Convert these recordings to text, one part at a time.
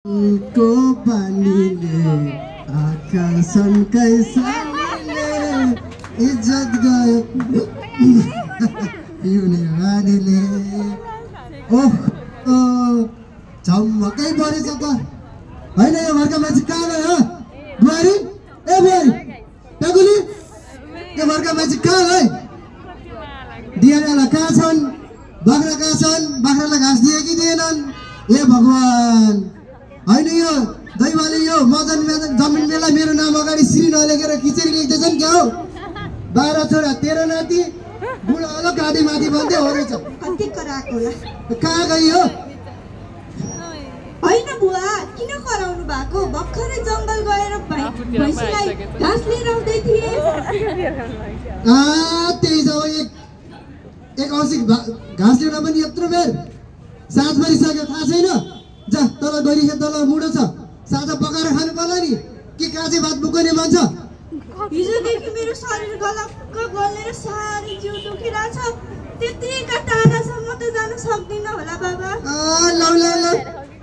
को पानीले आकाशनकै सानीले इज्जत गयो पिउने बानीले ओह झम्मकै परेछ त होइन यो घरका मान्छे कहाँ गयो बुहारी ए बुहारी टाकुली यो घरका मान्छे कहाँ गए दियाला कहाँ छन् बाख्रा कहाँ छन् बाख्रालाई घाँस दिए कि दिएनन् ए भगवान होइन यो दैवाले यो मदन जमिन मेला मेरो नाम अगाडि श्री नलेखेर खिचेरी लेख्दैछन् क्या हो 12 छोरा 13 नाति बुढा होला गाडी माथि भन्दै हो रहेछ कति कराएको होला कहाँ गयो होइन बुवा किन कराउनु भएको भर्खरै जंगल गएर भैँसीलाई घाँस लिएर आउँदै थिए त्यही छ एक औँसी घाँस ल्याउन पनि यत्रो बेर साँझ परिसक्यो थाहा छैन जा तल गइरहेको तल मुडो छ साँझ पकाएर खानु पर्ला नि के काँचे भात बुक्ने मन छ हिजोदेखि मेरो शरीर गलक्क गलेर साह्रै जिउ दुखिरहेछ त्यतिका टाढासम्म त जान सक्दिनँ होला बाबा ल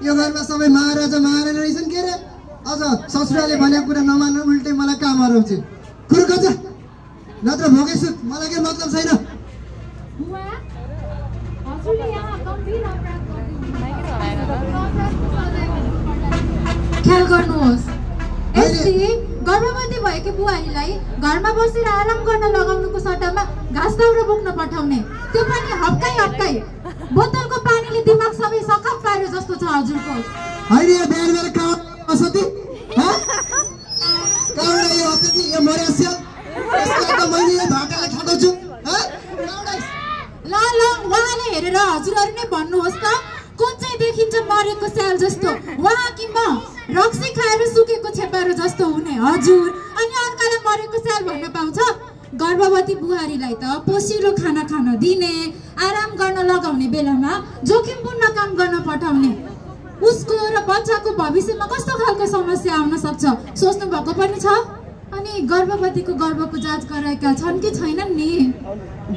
यो घरमा सबै महाराजा महारानी रहेछन् के रे अझ ससुराले भनेको कुरा नमान्नु उल्टै मलाई काम हराउँछ खुर्क जा नत्र भोकै सुत मलाई के मतलब छैन ख्याल गर्नुहोस् यसले गर्भवती भएकी बुहारीलाई घरमा बसेर आराम गर्न लगाउनुको सट्टामा घाँस दाउरा बोक्न पठाउने त्यो पनि हप्काई बोतलको पानीले दिमाग सबै सकाप पार्यो जस्तो छ हजुरको होइन यो बिहान मेरो काउड असति ह काउड यो असति यो मरेस्या यसका त मैले यो भाटालाई ठटाउँछु ह ल उहाँले हेरेर हजुरहरु नै भन्नुहोस् त कुन चाहिँ देखिन्छ मरेको स्याल जस्तो वहाँ कि म रक्सी खाएर सुकेको छेपारो जस्तो हुने हजुर अनि अर्कालाई मरेको स्याल भन्न पाउँछ गर्भवती बुहारीलाई त पोसिलो खाना खान दिने आराम गर्न लगाउने बेलामा जोखिमपूर्ण काम गर्न पठाउने उसको र बच्चाको भविष्यमा कस्तो खालको समस्या आउन सक्छ सोच्नु भएको पनि छ अनि गर्भवतीको गर्भको जाँच गराएका छन् कि छैनन् नि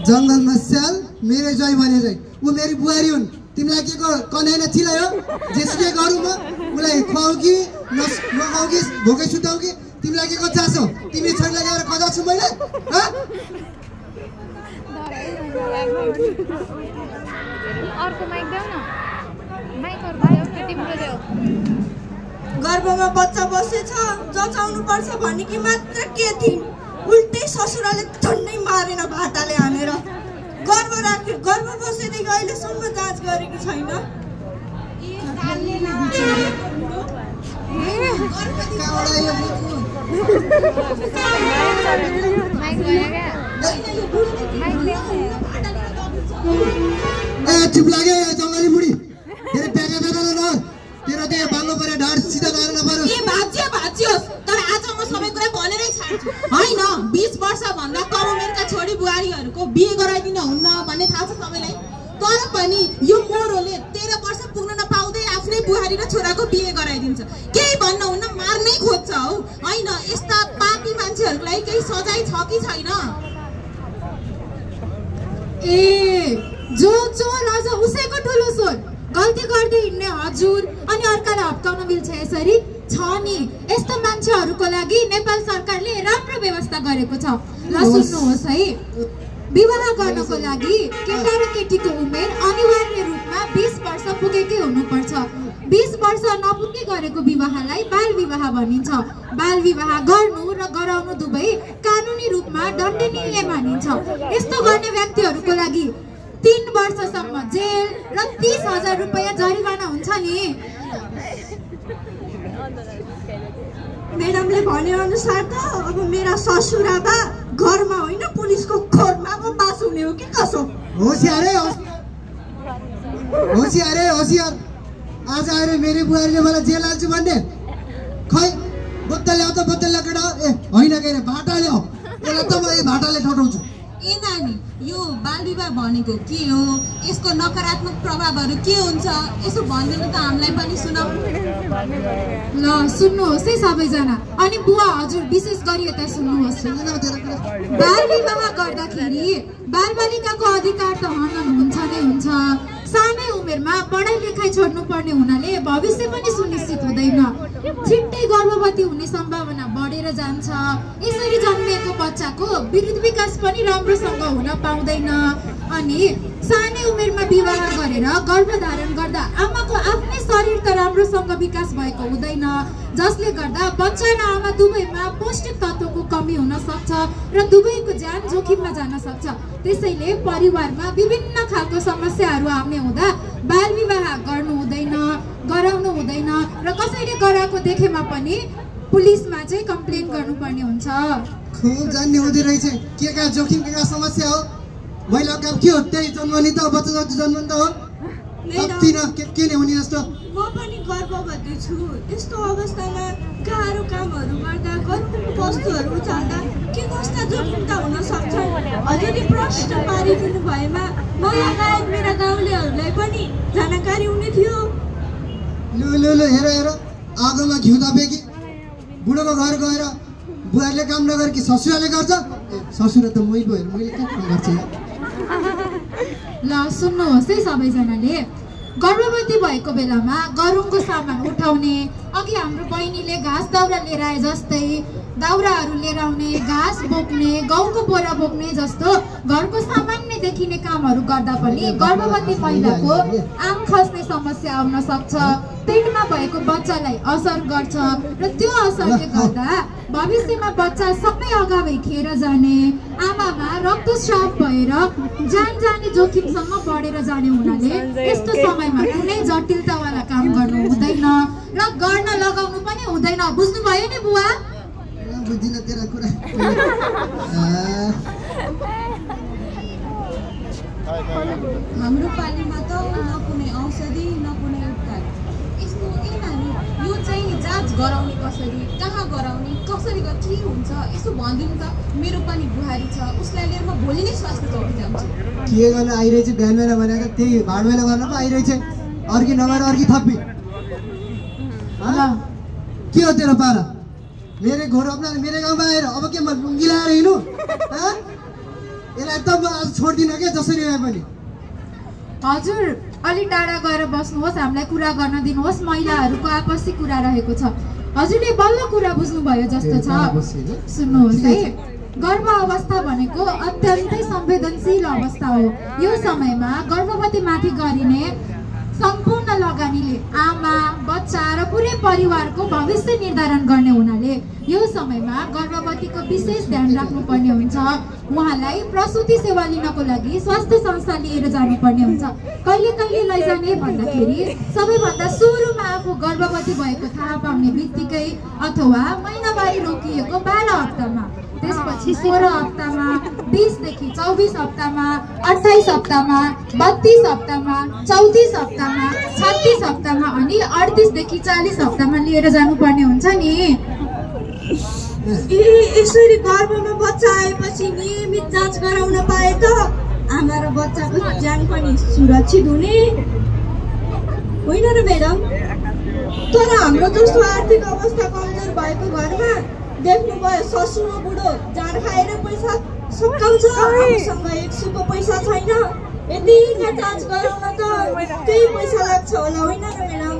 जंगलमा स्याल मेरो जय भने चाहिँ उ मेरी बुहारी हुन् तिमीलाई के को कन्याइन चिलायो जेसुकै गरौँ म उलाई खुवाऊ कि नखाऊ कि भोकै सुताऊ कि तिमीलाई के को चासो तिमी छोरीलाई ल्याएर कदा छु मैले ह अर्को माइक देऊ न माइक अर्को देऊ न तिम्रो देऊ गर्भमा बच्चा बसेछ जचाउनु पर्छ भन्ने कि मात्र के थिइन् उल्टै ससुराले झन्डै मारेन भाटाले हानेर गर्भ बसेदेखि अहिलेसम्म जाँच गरेकी छैन चुप लाग्यो जङ्गली मुडी तेरो प्याका दादालाई न तेरो त्यो बाल्नु पर्यो ढाड सिधा गर्न नपर्यो ए भाज्योस् तर आज म सबै कुरा भनेरै छाड्छु हैन 20 वर्ष भन्दा कम उमेरका छोरी बुहारीहरूको बिहे गराइदिन हुन्न भन्ने थाहा छ सबैलाई तर पनि यो मोरोले 13 वर्ष पुग्न नपाउँदै आफ्नै बुहारी र छोराको बिहे गराइदिन्छ केही भन्न हुन्न मार्नै खोज्छ हौ हैन यस्ता पापी मान्छेहरुलाई केही सजाय छ कि छैन ए जो चोर अझ उसैको ठुलो सोर गल्ती गर्दै हिँड्ने हजुर अनि अर्कालाई हप्काउन मिल्छ यसरी छ नि यस्ता मान्छेहरुको लागि नेपाल सरकारले राम्रो व्यवस्था गरेको छ ल सुन्नुहोस् है विवाह गर्नको लागि केटा र केटीको उमेर अनिवार्य रूपमा 20 वर्ष पुगेकै हुनुपर्छ 20 वर्ष नपुग्दै गरेको विवाहलाई बाल विवाह भनिन्छ बाल विवाह गर्नु र गराउनु दुवै कानुनी रूपमा दण्डनीय मानिन्छ यस्तो गर्ने व्यक्तिहरुको लागि 3 वर्षसम्म जेल र 30,000 रुपैयाँ जरिवाना हुन्छ नि मेडमले भने अनुसार त अब मेरा ससुराबा घरमा होइन पुलिसको खोरमा पो बास हुने हो कि कसो होशियार आज आएर मेरी बुहारीले मलाई जेल हाल्छु भन्ने खै बोतल ल्याउ त बोतल ल्याउ ए होइन के अरे भाटा ल्याऊ यसलाई त म यो भाटाले ठटाउँछु ए नानी यो बाल विवाह भनेको के हो यसको नकारात्मक प्रभावहरू के हुन्छ यसो भन्दिनु त हामीलाई पनि सुनाऊ ल सुन्नुहोस् है सबैजना अनि बुवा हजुर विशेष गरी यता सुन्नुहोस् बाल विवाह गर्दाखेरि बालबालिकाको अधिकार त हनन हुन्छ नै हुन्छ सानै उमेरमा पढाइ लेखाइ छोड्नु पर्ने हुनाले भविष्य पनि सुनिश्चित हुँदैन बढेर जान्छ। यसरी जन्मिएको बच्चाको विद्युत विकास पनि राम्रोसँग हुन पाउँदैन अनि सानै उमेरमा विवाह गरेर गर्भधारण गर्दा आमाको आफ्नै शरीर त राम्रोसँग विकास भएको हुँदैन, जसले गर्दा बच्चा र आमा दुवैमा पौष्टिक तत्त्वको कमी हुन सक्छ र दुवैको ज्यान जोखिममा जान सक्छ। त्यसैले परिवारमा विभिन्न खालको समस्याहरू आउने हुँदा बाल विवाह गर्नु हुँदैन, गराउनु हुँदैन र कसैले गराएको देखेमा पनि पुलिसमा चाहिँ कम्प्लेन गर्नुपर्ने हुन्छ। खुब जान्ने हुँदै रहेछ के जोखिम के समस्या हो। महिला काम के हो त्यही जन्मने त बच्चा जन्मने त हो के नै हुने जस्तो। म पनि गर्भवती छु। यस्तो अवस्थामा गाह्रो कामहरू गर्दा गर्भको वस्तुहरू उचाल्दा के कस्ता जोखिमता हुन सक्छन् हजुरले प्रश्न पारिदिनु भएमा म लगायत मेरा गाउँलेहरूलाई पनि जानकारी हुने थियो। लु हेर आगोमा घिउ दबेकी बुढोको घर गएर बुहारीले काम नगरे कि ससुराले गर्छ। ससुरा त मै भएर मैले के काम गर्छु। ल सुन्नुहोस् है सबैजनाले, गर्भवती भएको बेलामा गरुङको सामान उठाउने, अघि हाम्रो बहिनीले घाँस दाउरा लिएर आए जस्तै दाउराहरू लिएर आउने, घाँस बोक्ने, गहुँको बोरा बोक्ने जस्तो घरको सामान्य देखिने कामहरू गर्दा पनि गर्भवती महिलाको आङ खस्ने समस्या आउन सक्छ। पेटमा भएको बच्चालाई असर गर्छ र त्यो असरले गर्दा भविष्यमा बच्चा सबै अगावै खेर जाने, आमामा रक्तस्राव भएर जान जाने जोखिमसम्म बढेर जाने हुनाले यस्तो समयमा कुनै जटिलतावाला काम गर्नु हुँदैन र गर्न लगाउनु पनि हुँदैन। बुझ्नुभयो नि बुवा? बुझिन तेरा कुरा। हाम्रो पालीमा त न कुनै औषधि न कुनै उपचार। यस्तो यो चाहिँ जाँच गराउने कसरी, कहाँ गराउने, कसरी के हुन्छ यसो भनिदिनु त। मेरो पनि बुहारी छ, उसलाई लिएर म भोलि नै स्वास्थ्य चौकी जान्छु। के गर्न आइरहेछ बिहान बेला भनेर त्यही भाडमेला गर्न पो आइरहेछ। अर्की नभएर अर्की थप्पी के हो तेरो पारा? मेरे घर अपना मेरे गाउँमा आएर अब के म लुङ्गी लाएर हिँड्नु? यसलाई त म आज छोड्दिनँ क्या जसरी भए पनि। हजुर अलि टाढा गएर बस्नुहोस्, हामीलाई कुरा गर्न दिनुहोस्। महिलाहरूको आपसी कुरा रहेको छ। हजुरले बल्ल कुरा बुझ्नुभयो जस्तो छ। सुन्नुहोस् है, गर्भ अवस्था भनेको अत्यन्तै संवेदनशील अवस्था हो। यो समयमा गर्भवती माथि गरिने सम्पूर्ण लगानीले आमा, बच्चा र पुरै परिवारको भविष्य निर्धारण गर्ने हुनाले यो समयमा गर्भवतीको विशेष ध्यान राख्नुपर्ने हुन्छ। उहाँलाई प्रसुति सेवा लिनको लागि स्वास्थ्य संस्था लिएर जानुपर्ने हुन्छ। कहिले कहिले लैजाने भन्दाखेरि सबैभन्दा सुरुमा आफू गर्भवती भएको थाहा पाउने बित्तिकै अथवा महिनावारी रोकिएको 12 हप्तामा, त्यसपछि 16 हप्तामा, 20 देखि 24 हप्तामा, 28 हप्तामा, 32 हप्तामा, 34 हप्तामा, 36 हप्तामा अनि 38 देखि 40 हप्तामा लिएर जानुपर्ने हुन्छ नि। यसरी गर्भमा बच्चा आएपछि नियमित जाँच गराउन पाए त आमा र बच्चाको ज्यान पनि सुरक्षित हुने होइन र म्याडम? तर हाम्रो जस्तो आर्थिक अवस्था कमजोर भएको घरमा देख्नुभयो ससुरो बुढो जाँड खाएर पैसा सकाउँछ, हामीसँग 1 सुको पैसा छैन। यतिका जाँच गराउन त त्यही पैसा लाग्छ होला होइन र म्याडम?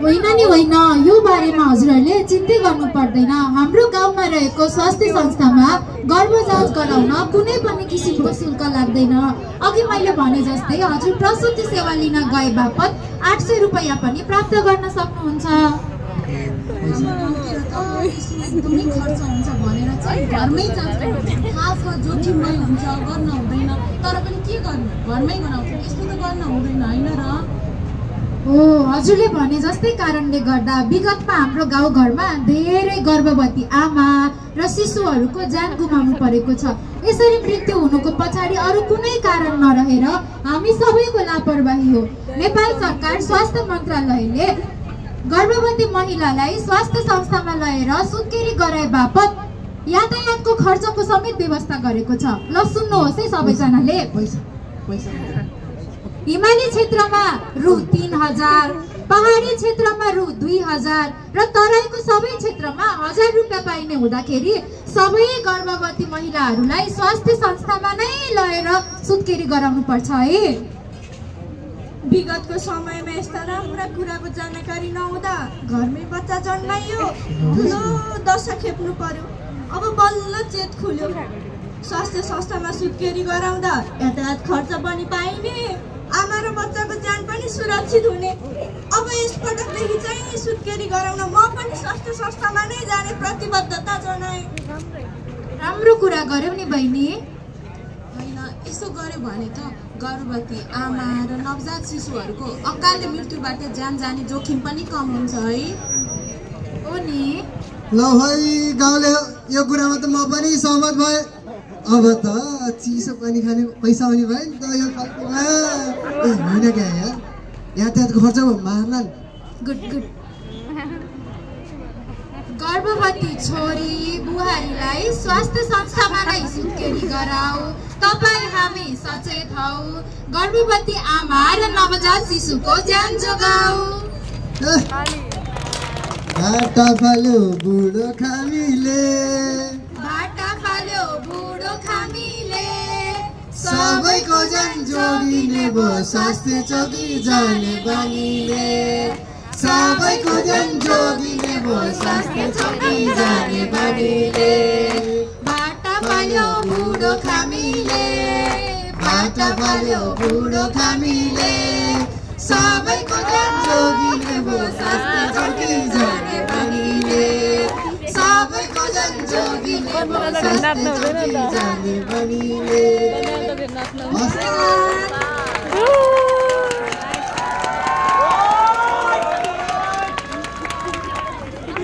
होइन नि होइन, यो बारेमा हजुरहरूले चिन्तै गर्नु पर्दैन। हाम्रो गाउँमा रहेको स्वास्थ्य संस्थामा गर्भ जाँच गराउन कुनै पनि किसिमको शुल्क लाग्दैन। अघि मैले भने जस्तै हजुर प्रसुति सेवा लिन गए बापत 800 रुपैयाँ पनि प्राप्त गर्न सक्नुहुन्छ। एकदमै खर्च हुन्छ भनेर चाहिँ घरमै जाँच गर्नु थाहा छ, जोखिममै हुन्छ, गर्न हुँदैन, तर पनि के गर्नु, घरमै गराउँछ। यस्तो त गर्न हुँदैन होइन र? हो, हजुरले भने जस्तै कारणले गर्दा विगतमा हाम्रो गाउँघरमा धेरै गर्भवती आमा र शिशुहरूको ज्यान गुमाउनु परेको छ। यसरी मृत्यु हुनुको पछाडि अरू कुनै कारण नरहेर हामी सबैको लापरवाही हो। नेपाल सरकार स्वास्थ्य मन्त्रालयले गर्भवती महिलालाई स्वास्थ्य संस्थामा लगेर सुत्केरी गराए बापत यातायातको खर्चको समेत व्यवस्था गरेको छ। ल सुन्नुहोस् है सबैजनाले, हिमाली क्षेत्रमा रु 3000, पहाडी क्षेत्रमा रु 2000 र तराईको सबै क्षेत्रमा 1000 रुपियाँ पाइने हुँदाखेरि सबै गर्भवती महिलाहरूलाई स्वास्थ्य संस्थामा नै लगेर सुत्केरी गराउनु पर्छ है। विगतको समयमा यस्ता राम्रा कुराको जानकारी नहुँदा घरमै बच्चा जन्माइयो, ठुलो दशा खेप्नु पर्यो। अब बल्ल चेत खुल्यो। स्वास्थ्य संस्थामा सुत्केरी गराउँदा यातायात खर्च पनि पाइने, आमा र बच्चाको ज्यान पनि सुरक्षित हुने। अब यसपटकदेखि चाहिँ सुत्केरी गराउन म पनि स्वास्थ्य संस्थामा नै जाने प्रतिबद्धता जनाएँ। राम्रो कुरा गर्यौ नि बहिनी। होइन, यसो गर्यो भने त गर्भवती आमा र नवजात शिशुहरूको अकाले मृत्युबाट ज्यान जाने जोखिम पनि कम हुन्छ है। हो नि। ल है गाउँले यो कुरामा त म पनि सहमत भएँ। अब त चिसो पानी खाने पैसा आउने भयो नि त यो खालकोमा। होइन क्या यार, यातायातको खर्च मार्ला नि। Good good. गर्भवती छोरी बुहारीलाई स्वास्थ्य संस्थामा नै सुत्केरी गराऊ। तपाईँ हामी सचेत हौ। गर्भवती आमा र नवजात शिशुको ज्यान जोगाऊ। बाटा फाल्यो बुढो खामीले, बाटा फाल्यो बुढो खामीले, सबैको ज्यान जोगिने भो स्वास्थ्य चौकी जाने बानीले। सबैको ज्यान जोगिने भो स्वास्थ्य चौकी जाने बानीले। बाटा फाल्यो बुढो खामीले, बाटा फाल्यो बुढो खामीले, सबैको ज्यान जोगिने भो स्वास्थ्य चौकी जाने बानीले। सबैको ज्यान जोगिने भो स्वास्थ्य चौकी जाने बानीले।